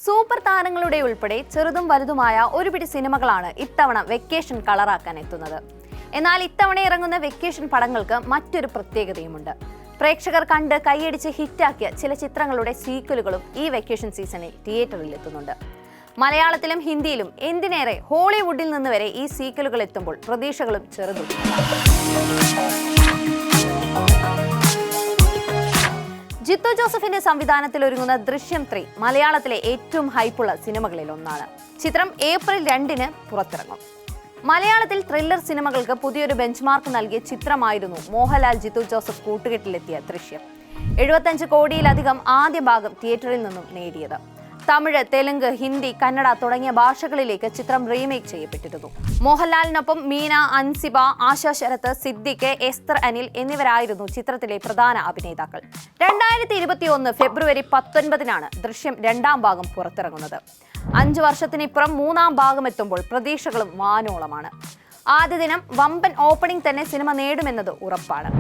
Super താരങ്ങളുടെ ഉൾപ്പെടെ ചെറുതും വലുതുമായ ഒരുപിടി സിനിമകളാണ് ഇത്തവണ വെക്കേഷൻ കളറാക്കാൻ എത്തുന്നത്. എന്നാൽ ഇത്തവണ ഇറങ്ങുന്ന വെക്കേഷൻ പടങ്ങൾക്ക് മറ്റൊരു പ്രത്യേകതയുമുണ്ട്. പ്രേക്ഷകർ കണ്ട് കൈയടിച്ച് ഹിറ്റാക്കിയ ചില ചിത്രങ്ങളുടെ സീക്വലുകളും ഈ വെക്കേഷൻ സീസണിൽ തിയേറ്ററിൽ എത്തുന്നുണ്ട്. മലയാളത്തിലും ഹിന്ദിയിലും എന്തിനേറെ ഹോളിവുഡിൽ നിന്ന് വരെ ഈ സീക്വലുകൾ എത്തുമ്പോൾ പ്രതീക്ഷകളും ചെറുതും. ജിത്തു ജോസഫിന്റെ സംവിധാനത്തിൽ ഒരുങ്ങുന്ന ദൃശ്യം 3 മലയാളത്തിലെ ഏറ്റവും ഹൈപ്പുള്ള സിനിമകളിൽ ഒന്നാണ്. ചിത്രം ഏപ്രിൽ 2-ന് പുറത്തിറങ്ങും. മലയാളത്തിൽ ത്രില്ലർ സിനിമകൾക്ക് പുതിയൊരു ബെഞ്ച്മാർക്ക് നൽകിയ ചിത്രമായിരുന്നു മോഹൻലാൽ ജിത്തു ജോസഫ് കൂട്ടുകെട്ടിലെത്തിയ ദൃശ്യം. 75 കോടിയിലധികം ആദ്യ ഭാഗം തിയേറ്ററിൽ നിന്നും നേടിയത്. തമിഴ്, തെലുങ്ക്, ഹിന്ദി, കന്നഡ തുടങ്ങിയ ഭാഷകളിലേക്ക് ചിത്രം റീമേക്ക് ചെയ്യപ്പെട്ടിരുന്നു. മോഹൻലാലിനൊപ്പം മീന, അൻസിബ, ആശ ശരത്, സിദ്ദിഖ്, എസ്തർ അനിൽ എന്നിവരായിരുന്നു ചിത്രത്തിലെ പ്രധാന അഭിനേതാക്കൾ. 2021 ഫെബ്രുവരി 19-നാണ് ദൃശ്യം 2ാം ഭാഗം പുറത്തിറങ്ങുന്നത്. 5 വർഷത്തിനിപ്പുറം 3ാം ഭാഗം എത്തുമ്പോൾ പ്രതീക്ഷകളും വാനോളമാണ്. ആദ്യ ദിനം വമ്പൻ ഓപ്പണിംഗ് തന്നെ സിനിമ നേടുമെന്നത് ഉറപ്പാണ്.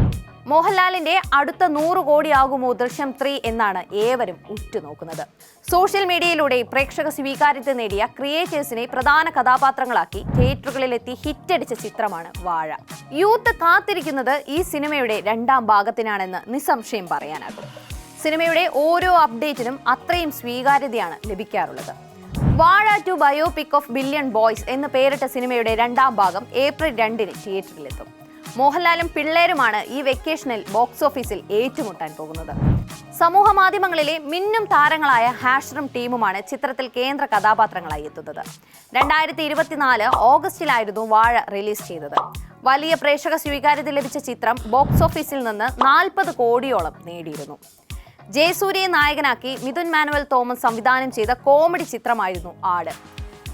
മോഹൻലാലിന്റെ അടുത്ത 100 കോടിയാകുമോ ദൃശ്യം 3 എന്നാണ് ഏവരും ഉറ്റുനോക്കുന്നത്. സോഷ്യൽ മീഡിയയിലൂടെ പ്രേക്ഷക സ്വീകാര്യത നേടിയ ക്രിയേറ്റേഴ്സിനെ പ്രധാന കഥാപാത്രങ്ങളാക്കി തിയേറ്ററുകളിലെത്തി ഹിറ്റടിച്ച ചിത്രമാണ് വാഴ. യൂത്ത് കാത്തിരിക്കുന്നത് ഈ സിനിമയുടെ 2ാം ഭാഗത്തിനാണെന്ന് നിസ്സംശയം പറയാനാകും. സിനിമയുടെ ഓരോ അപ്ഡേറ്റിനും അത്രയും സ്വീകാര്യതയാണ് ലഭിക്കാറുള്ളത്. വാഴ 2 ബയോപിക് ഓഫ് ബില്യൺ ബോയ്സ് എന്ന് പേരിട്ട സിനിമയുടെ 2ാം ഭാഗം ഏപ്രിൽ 2-ന് തിയേറ്ററിലെത്തും. മോഹൻലാലും പിള്ളേരുമാണ് ഈ വെക്കേഷനിൽ ബോക്സ് ഓഫീസിൽ ഏറ്റുമുട്ടാൻ പോകുന്നത്. സമൂഹ മാധ്യമങ്ങളിലെ മിന്നും താരങ്ങളായ ഹാഷറും ടീമുമാണ് ചിത്രത്തിൽ കേന്ദ്ര കഥാപാത്രങ്ങളായി എത്തുന്നത്. 2024 ഓഗസ്റ്റിലായിരുന്നു വാഴ റിലീസ് ചെയ്തത്. വലിയ പ്രേക്ഷക സ്വീകാര്യത ലഭിച്ച ചിത്രം ബോക്സ് ഓഫീസിൽ നിന്ന് 40 കോടിയോളം നേടിയിരുന്നു. ജയസൂര്യയെ നായകനാക്കി മിഥുൻ മാനുവൽ തോമസ് സംവിധാനം ചെയ്ത കോമഡി ചിത്രമായിരുന്നു ആട്.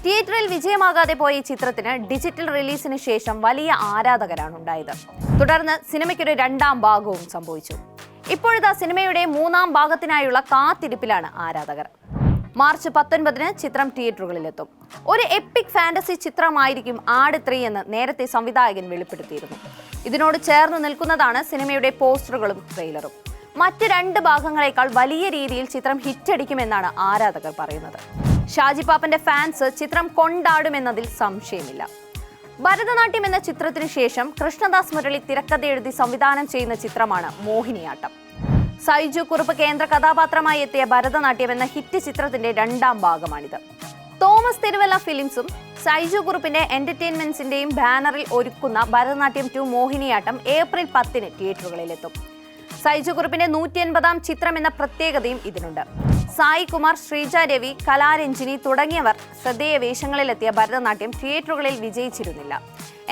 തിയേറ്ററിൽ വിജയമാകാതെ പോയ ഈ ചിത്രത്തിന് ഡിജിറ്റൽ റിലീസിന് ശേഷം വലിയ ആരാധകരാണ് ഉണ്ടായത്. തുടർന്ന് സിനിമയ്ക്കൊരു 2ാം ഭാഗവും സംഭവിച്ചു. ഇപ്പോഴത്തെ സിനിമയുടെ 3ാം ഭാഗത്തിനായുള്ള കാത്തിരിപ്പിലാണ് ആരാധകർ. മാർച്ച് 19-ന് ചിത്രം തിയേറ്ററുകളിലെത്തും. ഒരു എപ്പിക് ഫാന്റസി ചിത്രമായിരിക്കും ആട് 3 എന്ന് നേരത്തെ സംവിധായകൻ വെളിപ്പെടുത്തിയിരുന്നു. ഇതിനോട് ചേർന്ന് നിൽക്കുന്നതാണ് സിനിമയുടെ പോസ്റ്ററുകളും ട്രെയിലറും. മറ്റ് 2 ഭാഗങ്ങളെക്കാൾ വലിയ രീതിയിൽ ചിത്രം ഹിറ്റടിക്കുമെന്നാണ് ആരാധകർ പറയുന്നത്. ഷാജി പാപ്പന്റെ ഫാൻസ് ചിത്രം കൊണ്ടാടുമെന്നതിൽ സംശയമില്ല. ഭരതനാട്യം എന്ന ചിത്രത്തിനു ശേഷം കൃഷ്ണദാസ് മുരളി തിരക്കഥ എഴുതി സംവിധാനം ചെയ്യുന്ന ചിത്രമാണ് മോഹിനിയാട്ടം. സൈജു കുറുപ്പ് കേന്ദ്ര കഥാപാത്രമായി എത്തിയ ഭരതനാട്യം എന്ന ഹിറ്റ് ചിത്രത്തിന്റെ 2ാം ഭാഗമാണിത്. തോമസ് തിരുവല്ല ഫിലിംസും സൈജു കുറുപ്പിന്റെ എന്റർടൈൻമെന്റ്സിന്റെയും ബാനറിൽ ഒരുക്കുന്ന ഭരതനാട്യം 2 മോഹിനിയാട്ടം ഏപ്രിൽ 10-ന് തിയേറ്ററുകളിലെത്തും. സൈജു കുറുപ്പിന്റെ 180ാം ചിത്രം എന്ന പ്രത്യേകതയും ഇതിനുണ്ട്. സായി കുമാർ, ശ്രീജ രവി, കലാരഞ്ജിനി തുടങ്ങിയവർ ശ്രദ്ധേയ വേഷങ്ങളിലെത്തിയ ഭരതനാട്യം തിയേറ്ററുകളിൽ വിജയിച്ചിരുന്നില്ല.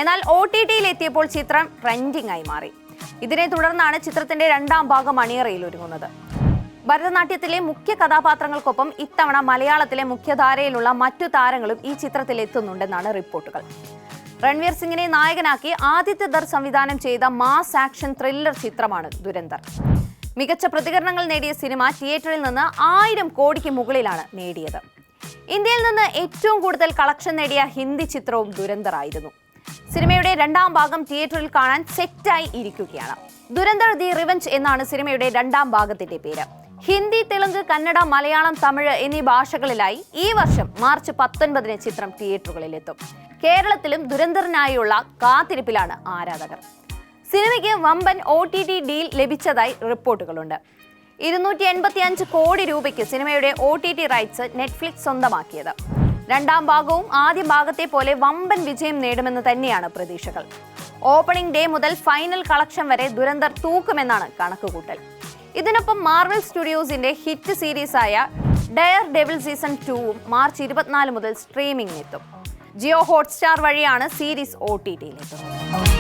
എന്നാൽ OTT-യിൽ എത്തിയപ്പോൾ ചിത്രം ട്രെൻഡിംഗ് ആയി മാറി. ഇതിനെ തുടർന്നാണ് ചിത്രത്തിന്റെ 2ാം ഭാഗം അണിയറയിൽ ഒരുങ്ങുന്നത്. ഭരതനാട്യത്തിലെ മുഖ്യ കഥാപാത്രങ്ങൾക്കൊപ്പം ഇത്തവണ മലയാളത്തിലെ മുഖ്യധാരയിലുള്ള മറ്റു താരങ്ങളും ഈ ചിത്രത്തിൽ എത്തുന്നുണ്ടെന്നാണ് റിപ്പോർട്ടുകൾ. രൺവീർ സിംഗിനെ നായകനാക്കി ആദിത്യ ദർ സംവിധാനം ചെയ്ത മാസ് ആക്ഷൻ ത്രില്ലർ ചിത്രമാണ് ദുരന്തർ. മികച്ച പ്രതികരണങ്ങൾ നേടിയ സിനിമ തിയേറ്ററിൽ നിന്ന് 1000 കോടിക്ക് മുകളിലാണ് നേടിയത്. ഇന്ത്യയിൽ നിന്ന് ഏറ്റവും കൂടുതൽ കളക്ഷൻ നേടിയ ഹിന്ദി ചിത്രവും ദുരന്തർ ആയിരുന്നു. സിനിമയുടെ 2ാം ഭാഗം തിയേറ്ററിൽ കാണാൻ സെറ്റായി ഇരിക്കുകയാണ്. ദുരന്തർ ദി റിവഞ്ച് എന്നാണ് സിനിമയുടെ 2ാം ഭാഗത്തിന്റെ പേര്. ഹിന്ദി, തെലുങ്ക്, കന്നഡ, മലയാളം, തമിഴ് എന്നീ ഭാഷകളിലായി ഈ വർഷം മാർച്ച് 19-ന് ചിത്രം തിയേറ്ററുകളിലെത്തും. കേരളത്തിലും ദുരന്തറിനായുള്ള കാത്തിരിപ്പിലാണ് ആരാധകർ. സിനിമയ്ക്ക് വമ്പൻ OTT ഡീൽ ലഭിച്ചതായി റിപ്പോർട്ടുകളുണ്ട്. 285 കോടി രൂപയ്ക്ക് സിനിമയുടെ OTT റൈറ്റ്സ് നെറ്റ്ഫ്ലിക്സ് സ്വന്തമാക്കിയത്. 2ാം ഭാഗവും ആദ്യ ഭാഗത്തെ പോലെ വമ്പൻ വിജയം നേടുമെന്ന് തന്നെയാണ് പ്രതീക്ഷകൾ. ഓപ്പണിംഗ് ഡേ മുതൽ ഫൈനൽ കളക്ഷൻ വരെ ദുരന്തർ തൂക്കുമെന്നാണ് കണക്കുകൂട്ടൽ. ഇതിനൊപ്പം മാർവൽ സ്റ്റുഡിയോസിന്റെ ഹിറ്റ് സീരീസായ ഡെയർ ഡെവിൾ സീസൺ 2-ഉം മാർച്ച് 24 മുതൽ സ്ട്രീമിംഗിനെത്തും. ജിയോ ഹോട്ട്സ്റ്റാർ വഴിയാണ് സീരീസ് OTT-യിലെത്തുന്നത്.